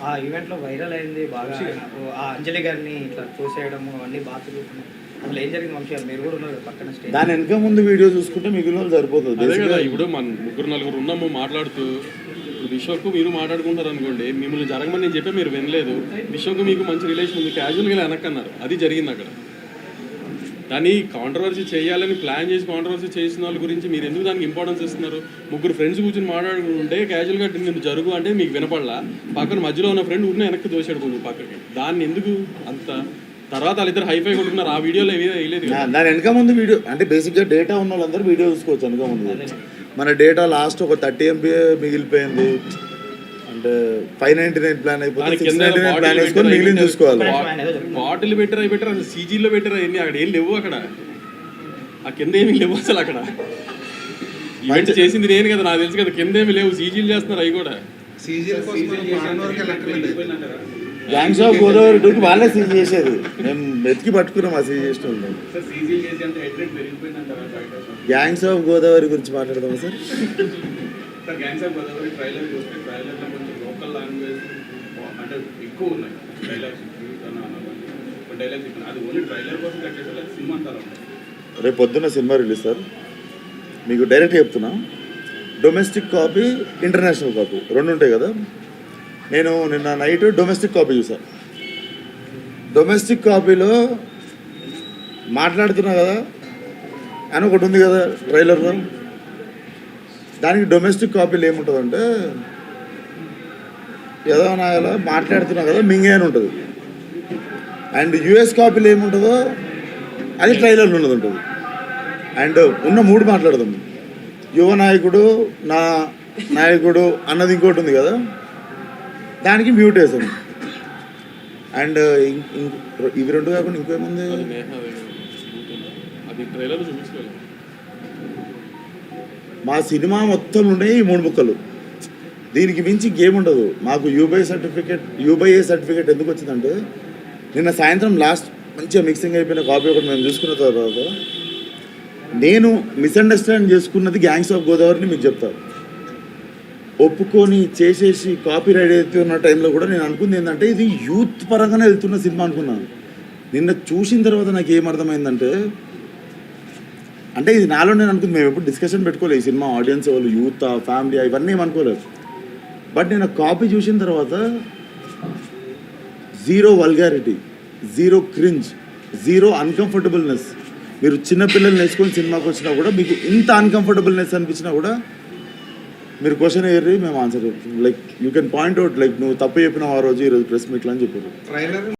ఆ ఈవెంట్లో వైరల్ అయింది బాగా. ఆ అంజలి గారిని ఇట్లా చూసేయడము అవన్నీ బాగా తిరుగుతున్నాయి. అసలు ఏం జరిగింది వంశీ? మీరు కూడా ఉన్నారు పక్కన స్టేజ్. దాని వెనక ముందు వీడియో చూసుకుంటే మిగిలిన వాళ్ళు సరిపోతుంది. అదే కదా, ఇప్పుడు మన ముగ్గురు నలుగురు ఉన్నాము మాట్లాడుతూ, ఇప్పుడు విశ్వకు మీరు మాట్లాడుకుంటారు అనుకోండి, మిమ్మల్ని జరగమని నేను చెప్పి మీరు వినలేదు, విశ్వకు మీకు మంచి రిలేషన్ ఉంది, క్యాజువల్గా వెనక్కన్నారు, అది జరిగింది అక్కడ. దాన్ని కాంట్రవర్సీ చేయాలని ప్లాన్ చేసి కాంట్రవర్సీ చేసిన వాళ్ళ గురించి మీరు ఎందుకు దానికి ఇంపార్టెన్స్ ఇస్తున్నారు? ముగ్గురు ఫ్రెండ్స్ కూర్చొని మాట్లాడుకుంటే క్యాజువల్గా నేను జరుగు అంటే మీకు వినపడలా, పక్కన మధ్యలో ఉన్న ఫ్రెండ్ ఉన్న వెనక్కి దోశాడు కొంచెం పక్కకి, దాన్ని ఎందుకు అంత తర్వాత వాళ్ళిద్దరు హైఫై కొట్టుకున్నారు. ఆ వీడియోలో వేయలేదు. దాని వెనక ముందు వీడియో అంటే బేసిక్గా డేటా ఉన్న వాళ్ళందరూ వీడియో చూసుకోవచ్చు. వెనక ముందు మన డేటా లాస్ట్ ఒక 30 MB మిగిలిపోయింది అంటే 599 ప్లాన్ అయిపోయింది, 699 ప్లాన్ వేసుకొని మిగిలిన చూసుకోవాలి. బాటిల్ పెట్టారు, అవి పెట్టారు, అసలు సీజీలో పెట్టారు, అన్ని అక్కడ ఏం లేవు. అక్కడ ఆ కింద ఏమి లేవు అసలు. అక్కడ ఈవెంట్ చేసింది నేను కదా, నాకు తెలుసు కదా, కింద ఏమి లేవు, సీజీలు చేస్తున్నారు. అవి కూడా గ్యాంగ్స్ ఆఫ్ గోదావరి 2కి వాళ్ళే సీజ్ చేసేది. మేము వెతికి పట్టుకున్నాం ఆ సీజ్ చేసిన వాళ్ళు. గ్యాంగ్స్ ఆఫ్ గోదావరి గురించి మాట్లాడదామా sir? Gangs of Godavari trailer చూస్తే ట్రైలర్లో కొంచెం లోకల్ లాంగ్వేజ్ అంటే ఎక్కువ ఉన్నాయి. డైలాగ్స్ అది ఓన్లీ ట్రైలర్ కోసం కట్ చేసేది, సినిమా అంతా ఉంటుంది. రేపు పొద్దున్న సినిమా రిలీజ్ సార్. మీకు డైరెక్ట్ చెప్తున్నా, డొమెస్టిక్ కాపీ, ఇంటర్నేషనల్ కాపీ రెండు ఉంటాయి కదా. నేను నిన్న నైట్ డొమెస్టిక్ కాపీ చూసాను. డొమెస్టిక్ కాపీలో మాట్లాడుతున్నా కదా అని ఒకటి ఉంది కదా ట్రైలర్లో. దానికి డొమెస్టిక్ కాపీలో ఏముంటుందంటే ఏదో నాయలా మాట్లాడుతున్నా కదా మింగే అని ఉంటుంది. అండ్ యుఎస్ కాపీలో ఏముంటుందో అది ట్రైలర్లో ఉన్నది ఉంటుంది. అండ్ ఉన్న మూడు మాట్లాడదాం. యువ నాయకుడు, నా నాయకుడు అన్నది ఇంకోటి ఉంది కదా, దానికి మ్యూట్ వేసాను. అండ్ ఇవి రెండు కాకుండా ఇంకేముంది, మా సినిమా మొత్తం ఉండే ఈ 3 ముక్కలు. దీనికి మించి గేమ్ ఉండదు. మాకు యూబీఐ సర్టిఫికేట్ ఎందుకు వచ్చిందంటే, నిన్న సాయంత్రం లాస్ట్ మంచిగా మిక్సింగ్ అయిపోయిన కాపీ ఒకటి మేము చూసుకున్న తర్వాత నేను మిస్అండర్స్టాండ్ చేసుకున్నది గ్యాంగ్స్ ఆఫ్ గోదావరిని మీకు చెప్తాను. ఒప్పుకొని చేసేసి కాపీ రైడ్ అవుతున్న టైంలో కూడా నేను అనుకుంది ఏంటంటే ఇది యూత్ పరంగానే వెళ్తున్న సినిమా అనుకున్నాను. నిన్న చూసిన తర్వాత నాకు ఏమర్థమైందంటే, అంటే ఇది నాలో నేను అనుకుంది, మేము ఎప్పుడు డిస్కషన్ పెట్టుకోలేదు ఈ సినిమా ఆడియన్స్ వాళ్ళు యూత్ ఫ్యామిలీ ఇవన్నీ ఏమనుకోలేదు. బట్ నేను కాపీ చూసిన తర్వాత zero vulgarity, zero cringe, zero uncomfortableness. మీరు చిన్నపిల్లల్ని వేసుకొని సినిమాకి వచ్చినా కూడా మీకు ఇంత అన్కంఫర్టబుల్నెస్ అనిపించినా కూడా మీరు క్వశ్చన్ అయ్యారు, మేము ఆన్సర్ చెప్తాం. Like you can point out, like నువ్వు తప్పు చెప్పినావు ఆ రోజు, ఈరోజు ప్రెస్ మీట్లో అని చెప్పారు.